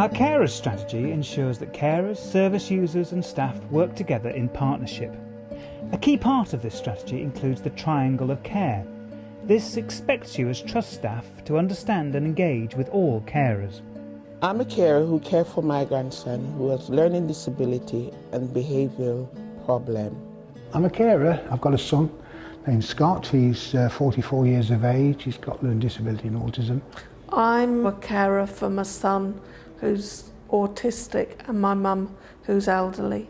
Our carers strategy ensures that carers, service users and staff work together in partnership. A key part of this strategy includes the triangle of care. This expects you as trust staff to understand and engage with all carers. I'm a carer who cares for my grandson who has learning disability and behavioural problem. I'm a carer. I've got a son named Scott. He's 44 years of age. He's got learning disability and autism. I'm a carer for my son who's autistic and my mum who's elderly.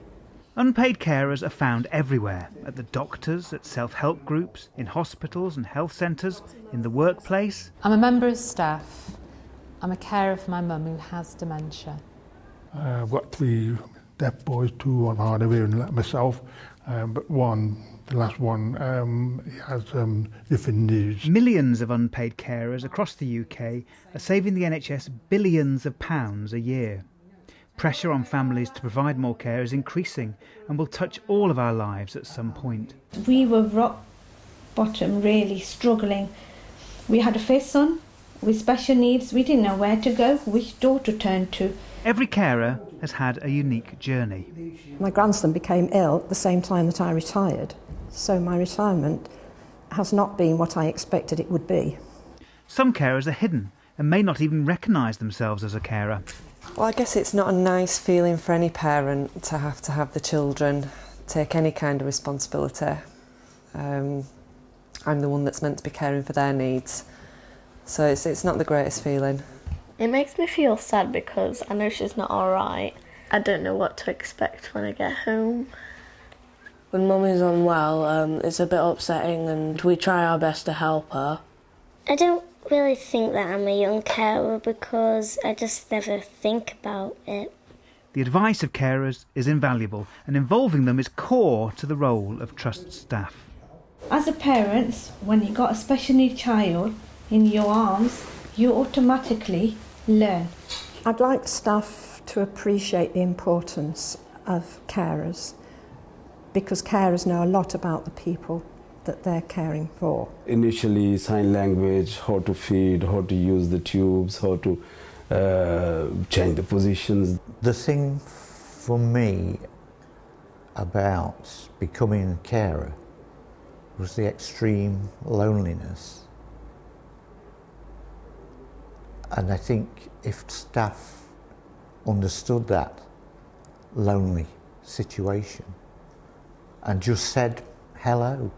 Unpaid carers are found everywhere, at the doctors, at self-help groups, in hospitals and health centres, in the workplace. I'm a member of staff. I'm a carer for my mum who has dementia. I've got 3 deaf boys, 2 on hard of hearing like myself, but one, the last one, he has different needs. Millions of unpaid carers across the UK are saving the NHS billions of pounds a year. Pressure on families to provide more care is increasing and will touch all of our lives at some point. We were rock bottom, really struggling. We had a first son with special needs. We didn't know where to go, which door to turn to. Every carer has had a unique journey. My grandson became ill at the same time that I retired, so my retirement has not been what I expected it would be. Some carers are hidden and may not even recognise themselves as a carer. Well, I guess it's not a nice feeling for any parent to have the children take any kind of responsibility. I'm the one that's meant to be caring for their needs, so it's not the greatest feeling. It makes me feel sad because I know she's not alright. I don't know what to expect when I get home. When Mummy's unwell, it's a bit upsetting and we try our best to help her. I don't really think that I'm a young carer because I just never think about it. The advice of carers is invaluable and involving them is core to the role of trust staff. As a parent, when you got a special need child in your arms, you automatically learn. I'd like staff to appreciate the importance of carers, because carers know a lot about the people that they're caring for. Initially, sign language, how to feed, how to use the tubes, how to change the positions. The thing for me about becoming a carer was the extreme loneliness. And I think if staff understood that lonely situation and just said hello.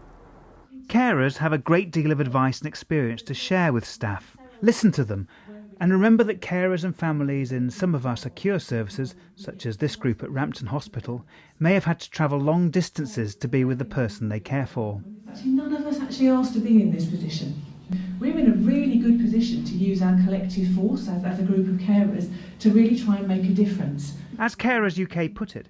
Carers have a great deal of advice and experience to share with staff. Listen to them and remember that carers and families in some of our secure services, such as this group at Rampton Hospital, may have had to travel long distances to be with the person they care for. Actually, none of us actually asked to be in this position. We're in a really good position to use our collective force as a group of carers to really try and make a difference. As Carers UK put it,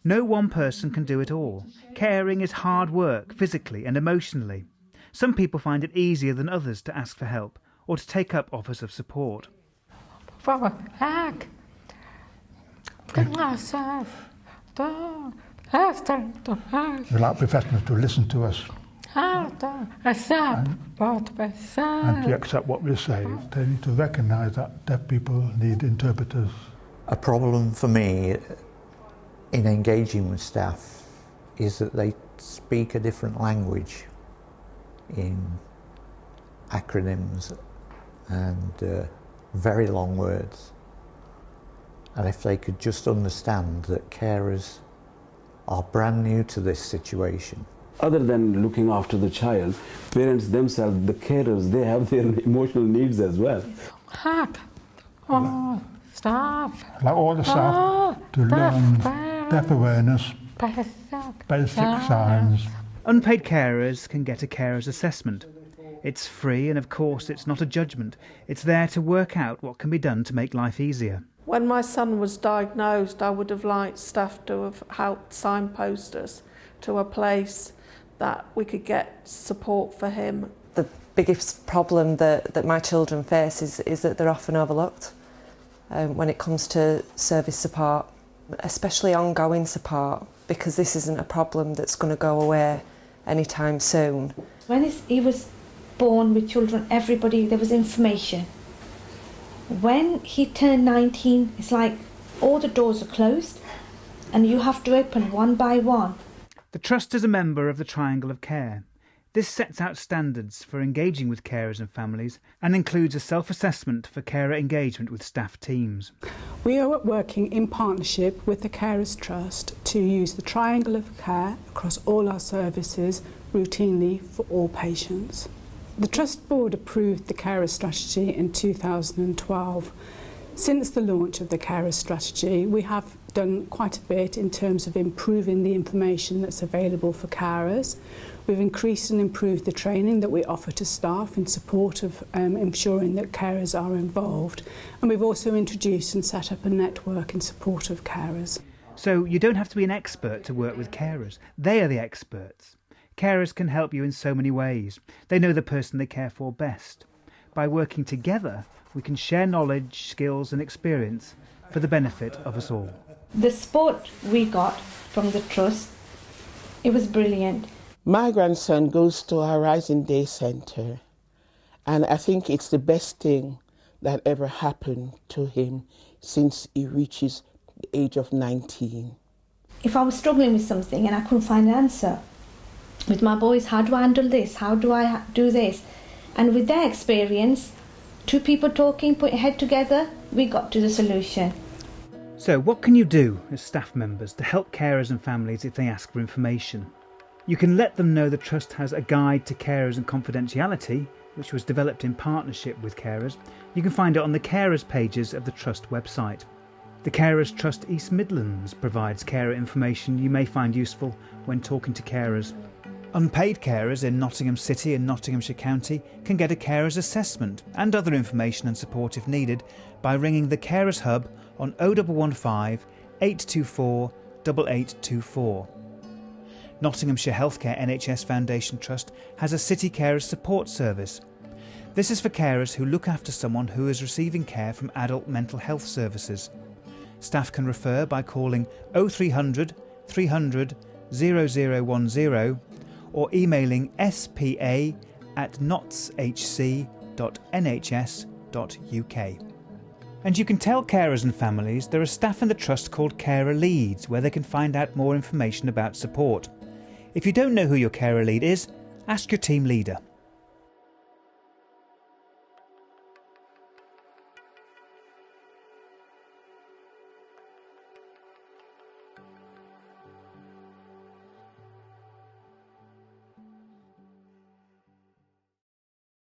no one person can do it all. Caring is hard work, physically and emotionally. Some people find it easier than others to ask for help or to take up offers of support. We like professionals to listen to us and to accept what we say. They need to recognise that deaf people need interpreters. A problem for me in engaging with staff is that they speak a different language in acronyms and very long words. And if they could just understand that carers are brand new to this situation. Other than looking after the child, parents themselves, the carers, they have their emotional needs as well. Staff. Like all the staff to learn deaf awareness, basic signs. Unpaid carers can get a carer's assessment. It's free and of course it's not a judgment. It's there to work out what can be done to make life easier. When my son was diagnosed, I would have liked staff to have helped signpost us to a place that we could get support for him. The biggest problem that my children face is that they're often overlooked when it comes to service support, especially ongoing support, because this isn't a problem that's going to go away anytime soon. When he was born with children, everybody, there was information. When he turned 19, it's like all the doors are closed and you have to open one by one. The Trust is a member of the Triangle of Care. This sets out standards for engaging with carers and families and includes a self-assessment for carer engagement with staff teams. We are working in partnership with the Carers Trust to use the Triangle of Care across all our services routinely for all patients. The Trust Board approved the Carers Strategy in 2012. Since the launch of the Carers Strategy, we have done quite a bit in terms of improving the information that's available for carers. We've increased and improved the training that we offer to staff in support of ensuring that carers are involved. And we've also introduced and set up a network in support of carers. So you don't have to be an expert to work with carers. They are the experts. Carers can help you in so many ways. They know the person they care for best. By working together, we can share knowledge, skills and experience for the benefit of us all. The support we got from the Trust, it was brilliant. My grandson goes to Horizon Day Centre, and I think it's the best thing that ever happened to him since he reaches the age of 19. If I was struggling with something and I couldn't find an answer, with my boys, how do I handle this? How do I do this? And with their experience, two people talking, put your head together, we got to the solution. So what can you do as staff members to help carers and families if they ask for information? You can let them know the Trust has a guide to carers and confidentiality, which was developed in partnership with carers. You can find it on the carers pages of the Trust website. The Carers Trust East Midlands provides carer information you may find useful when talking to carers. Unpaid carers in Nottingham City and Nottinghamshire County can get a carers assessment and other information and support if needed by ringing the Carers Hub on 0115 824 8824. Nottinghamshire Healthcare NHS Foundation Trust has a City Carers Support Service. This is for carers who look after someone who is receiving care from adult mental health services. Staff can refer by calling 0300 300 0010 or emailing spa@notshc.nhs.uk. And you can tell carers and families there are staff in the Trust called Carer Leads where they can find out more information about support. If you don't know who your carer lead is, ask your team leader.